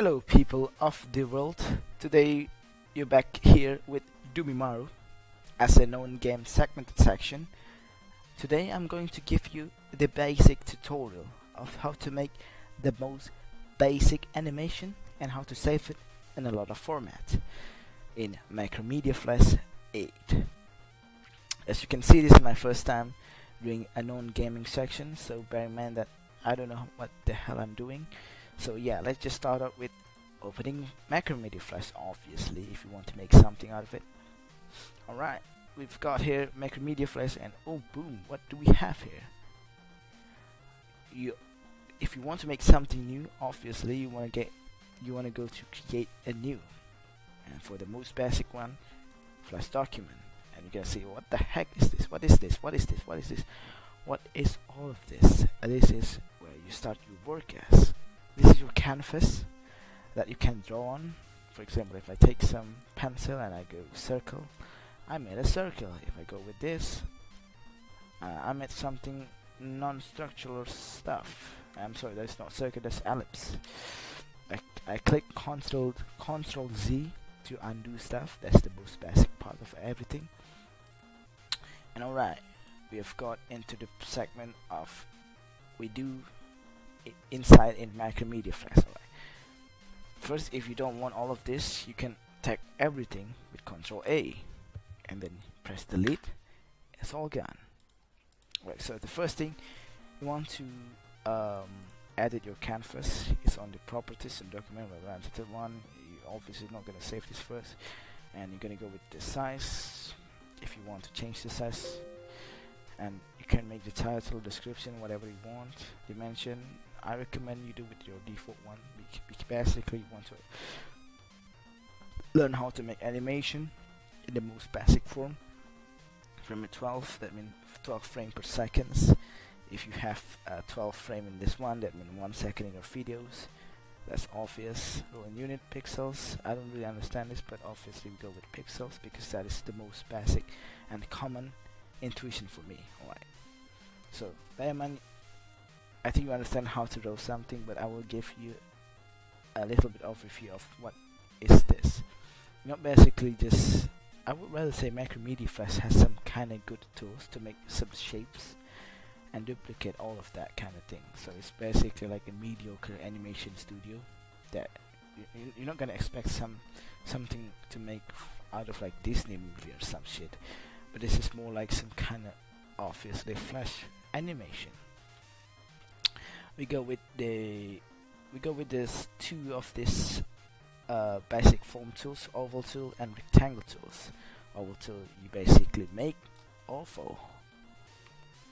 Hello, people of the world. Today, you're back here with Dumimaru as a known game segmented section. Today, I'm going to give you the basic tutorial of how to make the most basic animation and how to save it in a lot of format in Macromedia Flash 8. As you can see, this is my first time doing a known gaming section, so bear in mind that I don't know what the hell I'm doing. So yeah, let's just start out with opening Macromedia Flash, obviously, if you want to make something out of it. Alright, we've got here Macromedia Flash, and oh boom, what do we have here? If you want to make something new, obviously you want to go to create a new, and for the most basic one, Flash document, and you're gonna say, what the heck is this? What is this? What is this? What is this? What is all of this? This is where you start your work as. This is your canvas that you can draw on. For example, if I take some pencil and I go circle, I made a circle. If I go with this, I made something non-structural stuff. I'm sorry, that's not circle, that's ellipse. I click Control Z to undo stuff. That's the most basic part of everything. And alright, we have got into the segment of we do inside in Macromedia Flash. Alright. First, if you don't want all of this, you can tag everything with Control A and then press delete. It's all gone. Right, so the first thing you want to edit your canvas is on the properties and document. We're on the one. You're obviously not going to save this first, and you're going to go with the size if you want to change the size, and you can make the title, description, whatever you want, dimension. I recommend you do with your default one. Basically, you want to learn how to make animation in the most basic form. From a 12, that means 12 frames per second. If you have 12 frame in this one, that means 1 second in your videos. That's obvious. Go in unit pixels. I don't really understand this, but obviously we go with pixels because that is the most basic and common intuition for me. Alright. So bear in mind, I think you understand how to draw something, but I will give you a little bit overview of what is this. Basically just, I would rather say Macromedia Flash has some kind of good tools to make some shapes and duplicate all of that kind of thing. So it's basically like a mediocre animation studio that you're not gonna expect something to make out of like Disney movie or some shit, but this is more like some kind of obviously Flash animation. We go with this two of this basic form tools, oval tool and rectangle tools. Oval tool, you basically make oval,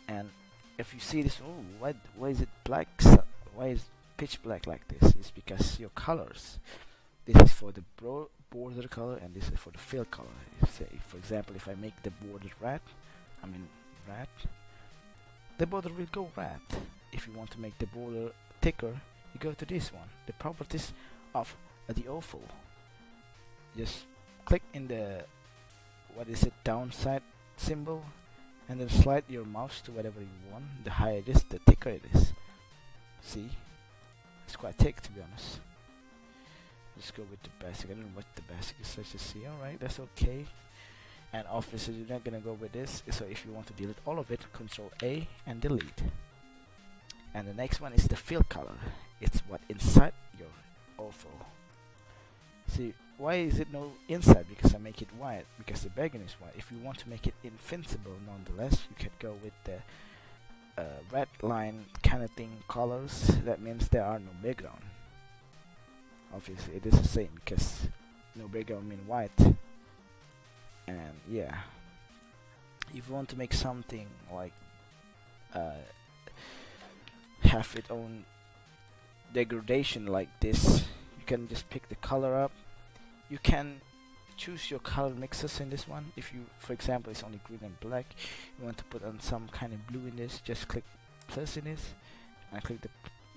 and if you see this, oh, why is it black? Why is pitch black like this? It's because your colors. This is for the border color, and this is for the fill color. Say, for example, if I make the border red, the border will go red. If you want to make the border thicker, you go to this one, the properties of the oval. Just click in the downside symbol, and then slide your mouse to whatever you want. The higher it is, the thicker it is. See, it's quite thick, to be honest. Let's go with the basic. I don't know what the basic is. Let's just see. Alright, that's okay. And obviously you're not gonna go with this, so if you want to delete all of it, Control A and delete. And the next one is the fill color. It's what inside your oval. See, why is it no inside? Because I make it white, because the background is white. If you want to make it invincible nonetheless, you can go with the red line kind of thing colors. That means there are no background. Obviously it is the same, because no background means white. And yeah, if you want to make something like have its own degradation like this, you can just pick the color up. You can choose your color mixes in this one. If you, for example, it's only green and black, you want to put on some kind of blue in this, just click plus in this and click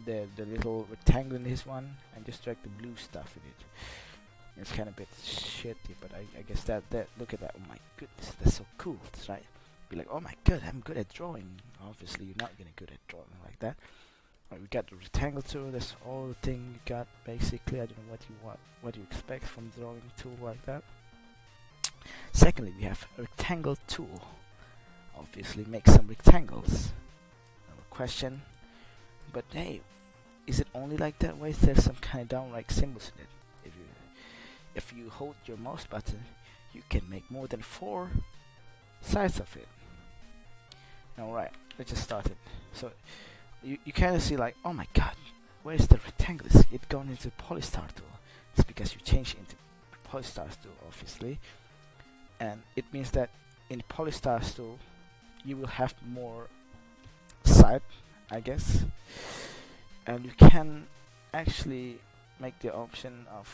the little rectangle in this one and just drag the blue stuff in it. It's kind of a bit shitty, but I guess that look at that. Oh my goodness, that's so cool. That's right. Be like, oh my god, I'm good at drawing. Obviously you're not gonna good at drawing like that. We got the rectangle tool. That's all the thing you got basically. I don't know what you want, what you expect from drawing tool like that. Secondly, we have a rectangle tool. Obviously, make some rectangles. No question. But hey, is it only like that? Why is there some kind of downright symbols in it? If you hold your mouse button, you can make more than 4 sides of it. Alright, let's just start it. So you kind of see like, oh my god, where's the rectangle? It's gone into polystar tool. It's because you changed into polystar tool, obviously. And it means that in polystar tool, you will have more side, I guess. And you can actually make the option of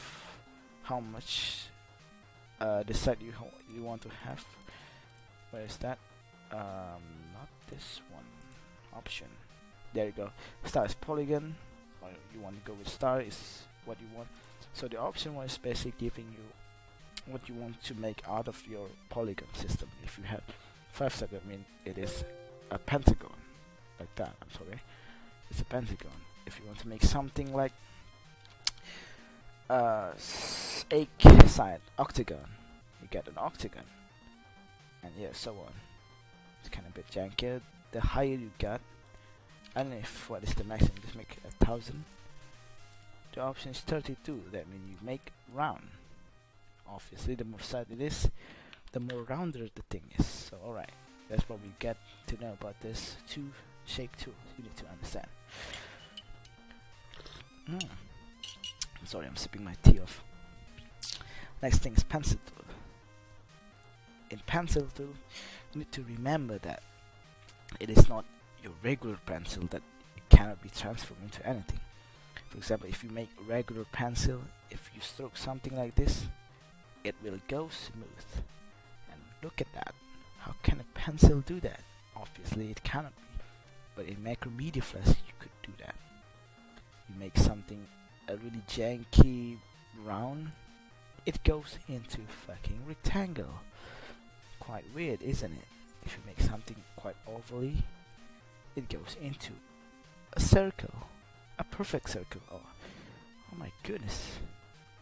how much the side you want to have. Where is that? Not this one. Option. There you go. Star is polygon, or you want to go with star is what you want. So the option was basically giving you what you want to make out of your polygon system. If you have 5 sides, I mean it is a pentagon, like that. I'm sorry, it's a pentagon. If you want to make something like 8 side octagon, you get an octagon, and yeah, so on. It's kind of a bit janky. The higher you got, I don't know if what is the maximum. Just make 1,000. The option is 32. That means you make round. Obviously, the more side it is, the more rounder the thing is. So, alright, that's what we get to know about this 2 shape tool. You need to understand. I'm sorry, I'm sipping my tea off. Next thing is pencil tool. In pencil tool, you need to remember that it is not your regular pencil that cannot be transformed into anything. For example, if you make a regular pencil, if you stroke something like this, it will go smooth. And look at that. How can a pencil do that? Obviously, it cannot be. But in Macromedia Flash, you could do that. You make something a really janky round, it goes into fucking rectangle. Quite weird, isn't it? If you make something quite ovally, it goes into a circle, a perfect circle. Oh my goodness.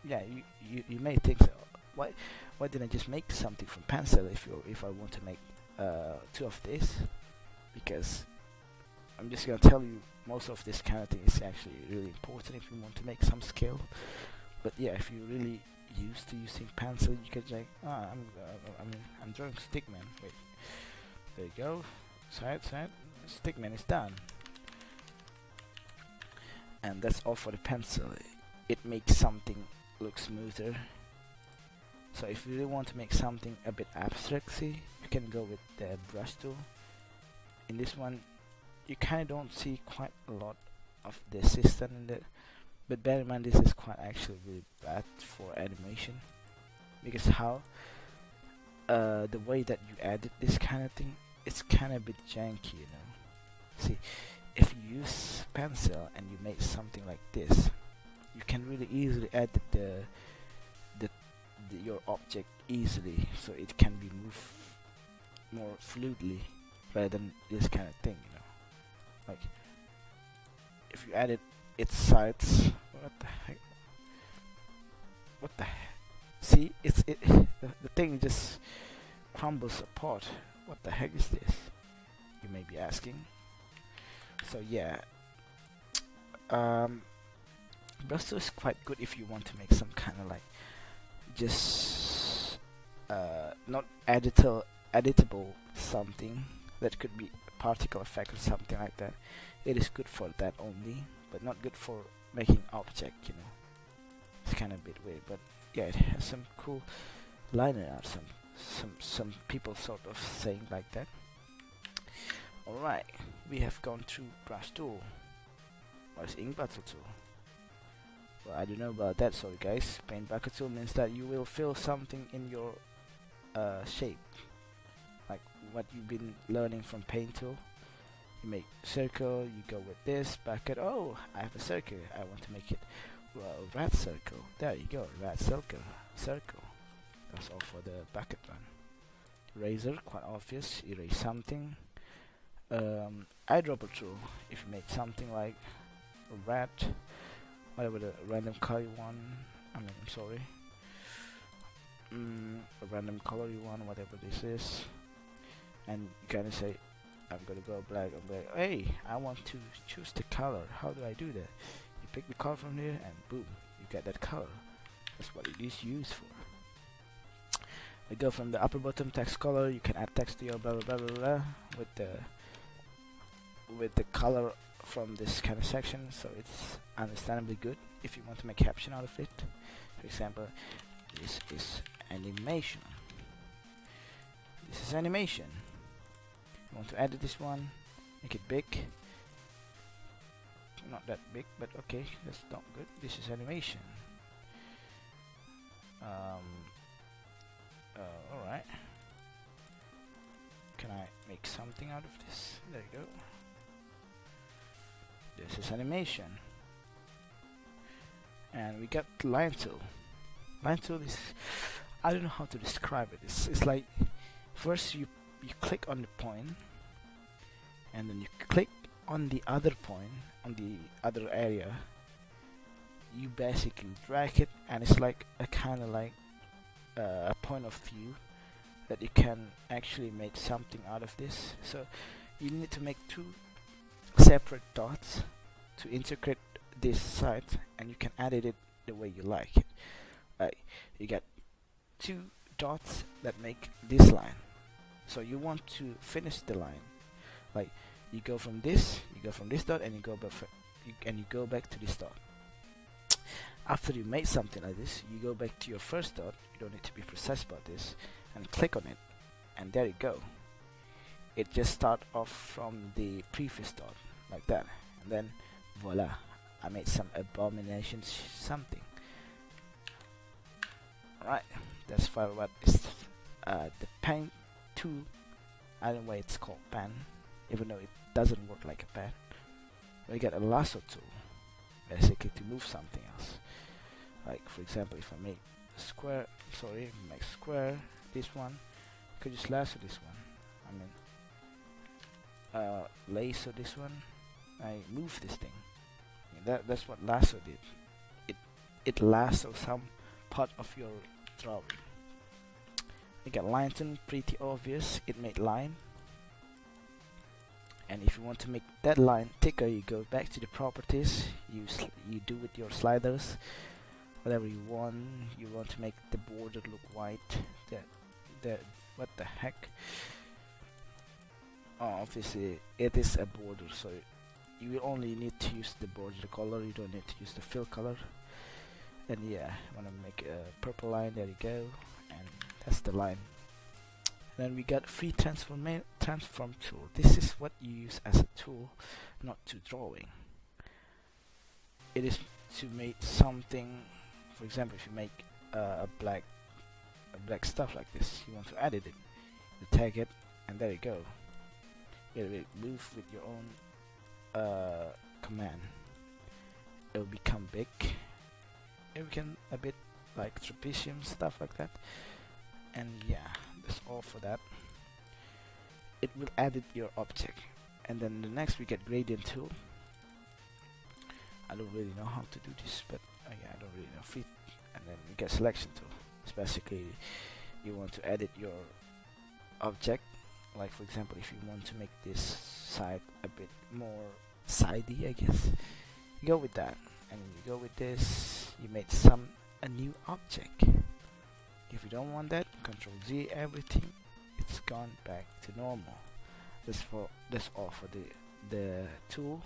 Yeah, you may think so. Why didn't I just make something from pencil if I want to make 2 of this? Because I'm just gonna tell you, most of this kind of thing is actually really important if you want to make some skill. But yeah, if you're really used to using pencil, you can like, I'm drawing stickman. Wait, there you go. Side. Stickman is done. And that's all for the pencil. It makes something look smoother. So if you really want to make something a bit abstract, you can go with the brush tool. In this one, you kind of don't see quite a lot of the system in it, but bear in mind this is quite actually really bad for animation, because how the way that you edit this kind of thing, it's kind of a bit janky, you know. See, if you use pencil and you make something like this, you can really easily edit your object easily, so it can be moved more fluidly rather than this kind of thing, you know. Like if you edit its sides, what the heck? See, the thing just crumbles apart. What the heck is this? You may be asking. So yeah, Brush is quite good if you want to make some kind of like just not editable something that could be a particle effect or something like that. It is good for that only, but not good for making object, you know. It's kind of a bit weird, but yeah, it has some cool liner art, some people sort of saying like that. Alright, we have gone through brush tool. What is ink bottle tool? Well, I don't know about that, sorry guys. Paint bucket tool means that you will fill something in your shape, like what you've been learning from paint tool. You make circle, you go with this bucket. Oh, I have a circle, I want to make it, well, red circle. There you go, red circle. That's all for the bucket one. Eraser, quite obvious, erase something. Eyedropper tool, if you make something like red, whatever the random color you want. I'm sorry, a random color you want, whatever this is, and you kind of say, I'm gonna go black. I'm like, hey, I want to choose the color. How do I do that? You pick the color from here, and boom, you get that color. That's what it is used for. We go from the upper bottom text color. You can add text to your blah blah blah blah, blah with the color from this kind of section, so it's understandably good if you want to make caption out of it. For example, this is animation. This is animation. You want to edit this one, make it big. Not that big, but okay, that's not good. This is animation. Alright. Can I make something out of this? There you go. This is animation. And we got line tool. Line tool is, I don't know how to describe it. It's like, first you click on the point, and then you click on the other point, on the other area. You basically drag it, and it's like a kind of like a point of view that you can actually make something out of this. So you need to make two separate dots to integrate this side, and you can edit it the way you like it. You got two dots that make this line. So you want to finish the line, like you go from this dot, and you go back to this dot. After you made something like this, you go back to your first dot. You don't need to be precise about this, and click on it, and there you go. It just start off from the previous dot like that, and then voila, I made some abomination something. Alright, that's for what is the pen tool. I don't know why it's called pen, even though it doesn't work like a pen. We get a lasso tool, basically to move something else. Like for example, if I make a square, make square this one, I could just lasso this one. Lasso this one. I move this thing. That's what lasso did. It lasso some part of your drawing. You got line tool, pretty obvious. It made line. And if you want to make that line thicker, you go back to the properties. You do with your sliders whatever you want. You want to make the border look white. What the heck? Oh, obviously it is a border, so you will only need to use the border color. You don't need to use the fill color. And yeah, I want to make a purple line. There you go, and that's the line. Then we got free transform tool. This is what you use as a tool, not to drawing. It is to make something. For example, if you make a black stuff like this, you want to edit it. You tag it, and there you go. You move with your own command. It will become big. It will become a bit like trapezium, stuff like that. And yeah, that's all for that. It will edit your object. And then the next we get gradient tool. I don't really know how to do this, but yeah, I don't really know. Free. And then we get selection tool. It's basically you want to edit your object. Like for example, if you want to make this side a bit more sidey, I guess, you go with that, and you go with this. You made a new object. If you don't want that, Control Z everything. It's gone back to normal. That's all for the tool.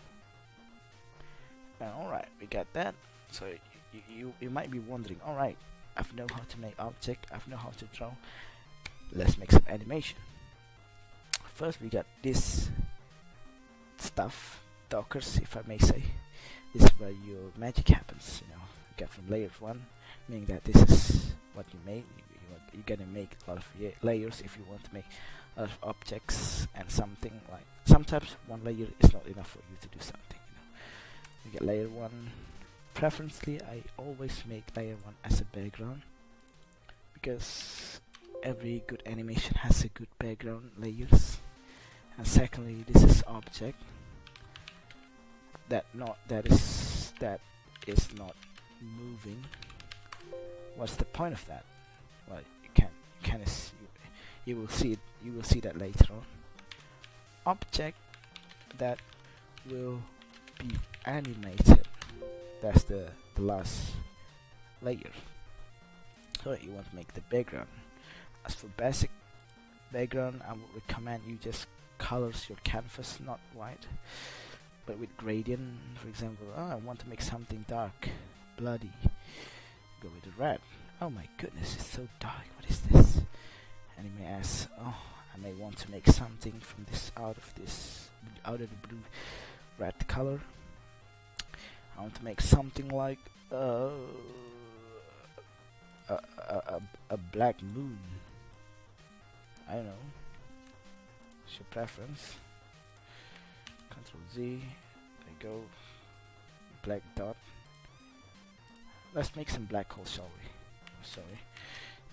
And alright, we got that. So you might be wondering, alright, I know how to make object, I know how to draw. Let's make some animation. First we got this stuff, dockers, if I may say. This is where your magic happens, you know. You get from layers 1, meaning that this is what you made. You're gonna make a lot of layers if you want to make a lot of objects and something. Like sometimes one layer is not enough for you to do something, you know. You get layer 1. Preferably I always make layer 1 as a background, because every good animation has a good background layers. And secondly, this is object. that is not moving. What's the point of that? Well, you will see it. You will see that later on. Object that will be animated. That's the last layer. So you want to make the background. As for basic background, I would recommend you just colors your canvas not white, but with gradient. For example, I want to make something dark, bloody. Go with the red. Oh my goodness, it's so dark. What is this? And you may ask, oh, I may want to make something from this out of the blue red color. I want to make something like a black moon. I don't know. It's your preference. Control Z. There you go. Black dot. Let's make some black holes, shall we? Sorry.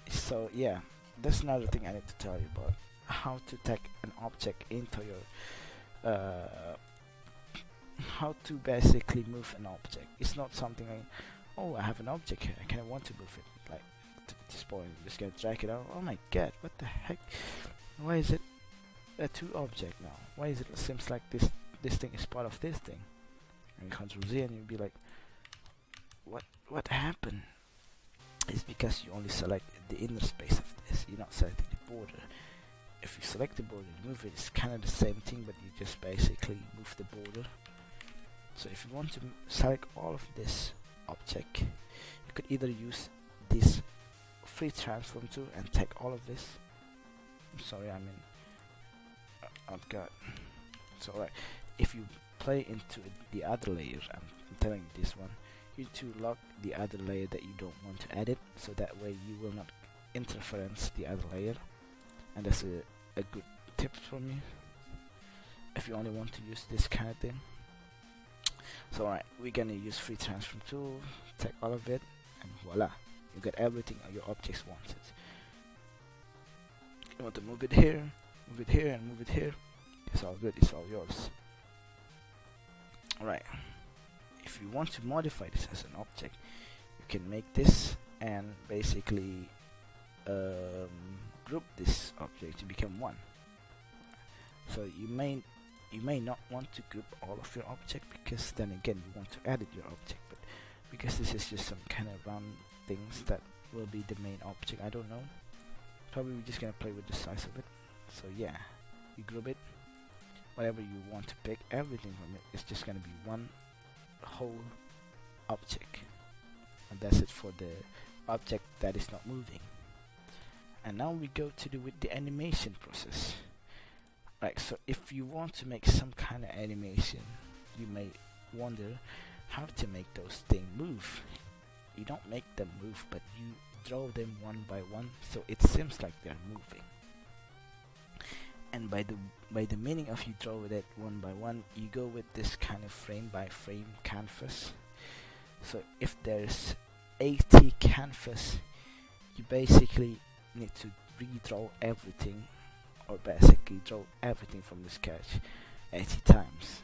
So yeah, that's another thing I need to tell you about how to take an object into your how to basically move an object. It's not something like, oh, I have an object here, I kind of want to move it. Like at this point, you're just gonna drag it out. Oh my god, what the heck? Why is it a two object now? Why is it seems like this thing is part of this thing? And Control Z, and you'll be like, what happened? It's because you only select the inner space of this. You're not selecting the border. If you select the border and move it, it's kind of the same thing, but you just basically move the border. So if you want to select all of this object, you could either use this free transform tool and take all of this. I'm sorry, I mean, I've got. So right, if you play into the other layer, I'm telling you this one, you need to lock the other layer that you don't want to edit, so that way you will not interference the other layer. And that's a good tip from me if you only want to use this kind of thing. So alright, we're gonna use free transform tool, take all of it, and voila, you get everything your objects wanted. You want to move it here, and move it here. It's all good, it's all yours. Alright, if you want to modify this as an object, you can make this and basically group this object to become one. So you may not want to group all of your object, because then again you want to edit your object, but because this is just some kind of round things that will be the main object, I don't know, probably we're just gonna play with the size of it. So yeah, you group it, whatever you want to pick, everything from it is just gonna be one whole object, and that's it for the object that is not moving. And now we go to with the animation process. Right, so if you want to make some kind of animation, you may wonder how to make those things move. You don't make them move, but you draw them one by one, so it seems like they're moving. And by the meaning of you draw that one by one, you go with this kind of frame by frame canvas. So if there's 80 canvas, you basically need to redraw everything, or basically draw everything from the sketch 80 times.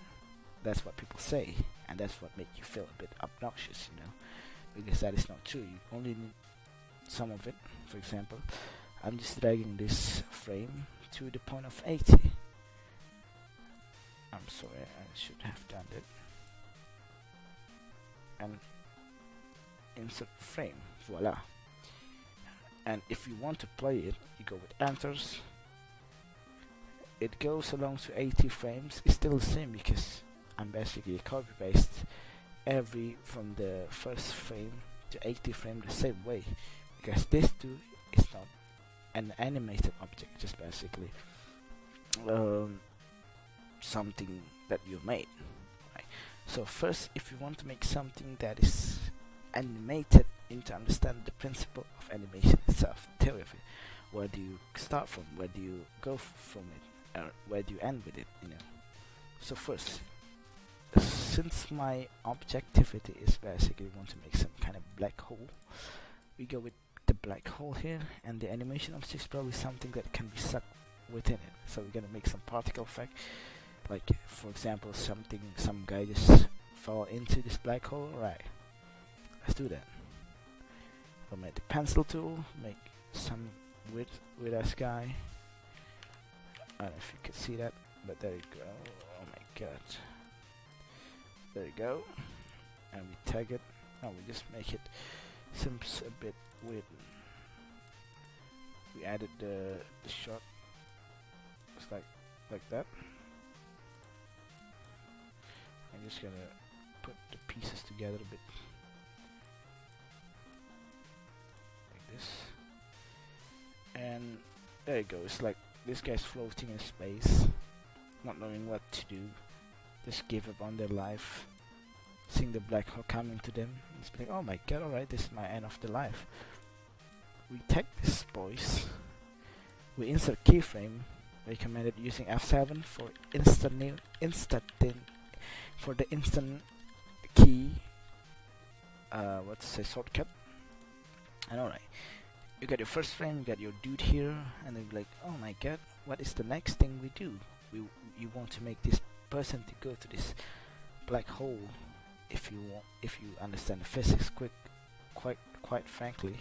That's what people say, and that's what makes you feel a bit obnoxious, you know, because that is not true. You only need some of it. For example, I'm just dragging this frame to the point of 80. I'm sorry, I should have done it. And insert frame, voila. And if you want to play it, you go with enters. It goes along to 80 frames. It's still the same because I'm basically copy paste every from the first frame to 80 frame the same way, because this too is not an animated object, just basically something that you made, right? So first, if you want to make something that is animated, you need to understand the principle of animation itself, the theory of it. Where do you start from? Where do you go from it? Or where do you end with it? You know. So first, since my objectivity is basically want to make some kind of black hole, we go with the black hole here, and the animation object is probably something that can be sucked within it. So we're gonna make some particle effect, like for example some guy just fall into this black hole. Right, let's do that. We'll make the pencil tool, make some with ass guy. I don't know if you can see that, but there you go. Oh my god. There you go. And we tag it. Now we just make it seems a bit weird. We added the shot. It's like that. I'm just gonna put the pieces together a bit. Like this. And there you go. It's like this guy's floating in space, not knowing what to do. Just give up on their life. Seeing the black hole coming to them. It's like, oh my god, alright, this is my end of the life. We take this, boys. We insert keyframe. Recommended using F7 for for the instant key. Shortcut. And alright, you got your first frame, you got your dude here, and then like, oh my god, what is the next thing we do? You want to make this person to go to this black hole. If you understand the physics quite frankly.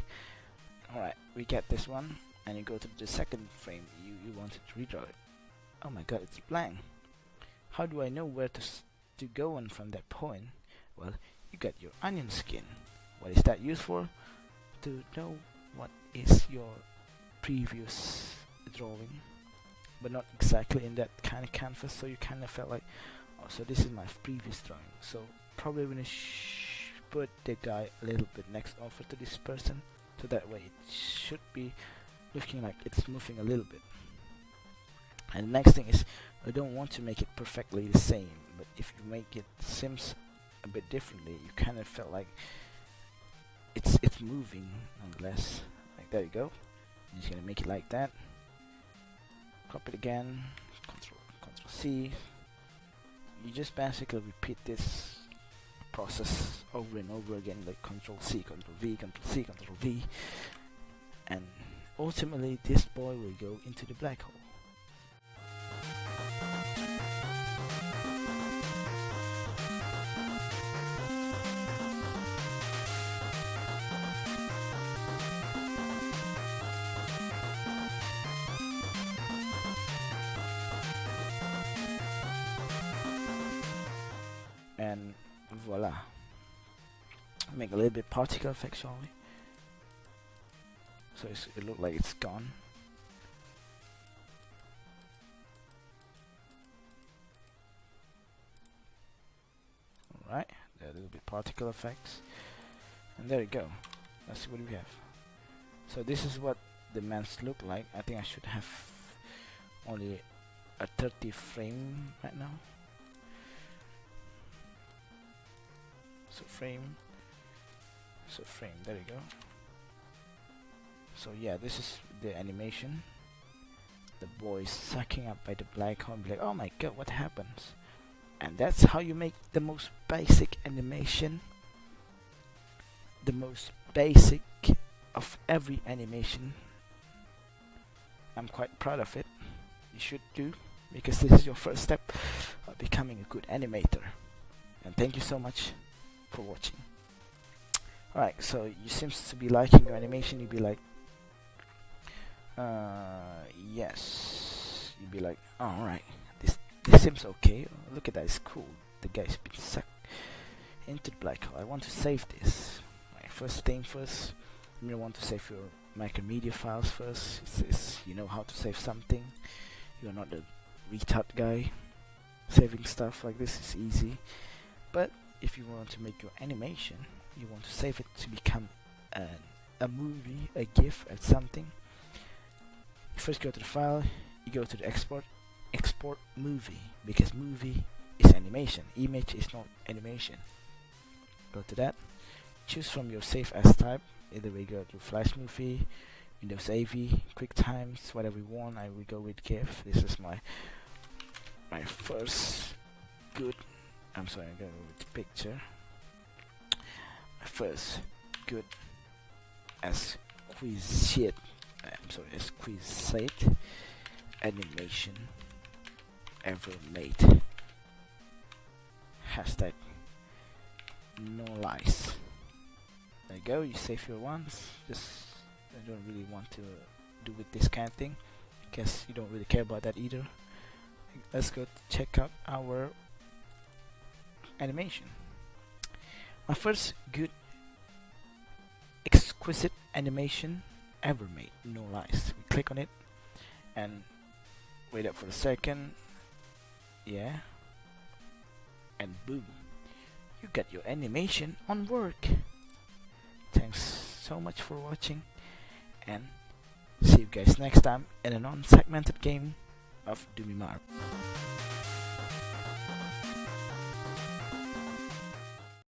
Alright, we get this one, and you go to the second frame. You wanted to redraw it. Oh my god, it's blank. How do I know where to go on from that point? Well, you got your onion skin. What is that used for? To know what is your previous drawing, but not exactly in that kind of canvas, so you kind of felt like, oh, so this is my previous drawing. So probably gonna put the guy a little bit next over to this person, so that way it should be looking like it's moving a little bit. And the next thing is, I don't want to make it perfectly the same, but if you make it seems a bit differently, you kind of felt like it's moving nonetheless. Like, there you go. I'm just gonna make it like that. Copy it again. Control C. You just basically repeat this process over and over again, like Control C, Control V, Control C, Control V, and ultimately this boy will go into the black hole. And voila. Make a little bit particle effect, shall we? So it looks like it's gone. Alright, there are a little bit particle effects. And there you go. Let's see what we have. So this is what the mans look like. I think I should have only a 30 frame right now. So frame, there you go. So yeah, this is the animation. The boy is sucking up by the black hole, be like, oh my god, what happens? And that's how you make the most basic animation. The most basic of every animation. I'm quite proud of it. You should do, because this is your first step of becoming a good animator. And thank you so much for watching. Alright, so you seems to be liking your animation. You'd be like, yes. You'd be like, oh, alright, this seems okay. Look at that, it's cool. The guy's been sucked into the black hole. I want to save this. Right, first thing first, you want to save your Macromedia files first. It's you know how to save something. You're not a retard guy. Saving stuff like this is easy. But if you want to make your animation, you want to save it to become a movie, a GIF, or something. You first go to the file, you go to the export movie, because movie is animation, image is not animation. Go to that, choose from your save as type. Either we go to Flash Movie, Windows AV, QuickTimes, whatever we want. I will go with GIF. This is my first good. I'm sorry, I'm going with the picture. My first good exquisite animation ever made. Hashtag no lies. There you go, you save your ones. Just, I don't really want to do with this kind of thing, because you don't really care about that either. Let's go check out our animation. My first good exquisite animation ever made, no lies. We click on it and wait up for a second. Yeah, and boom, you got your animation on work. Thanks so much for watching, and see you guys next time in a non-segmented game of Dumimar.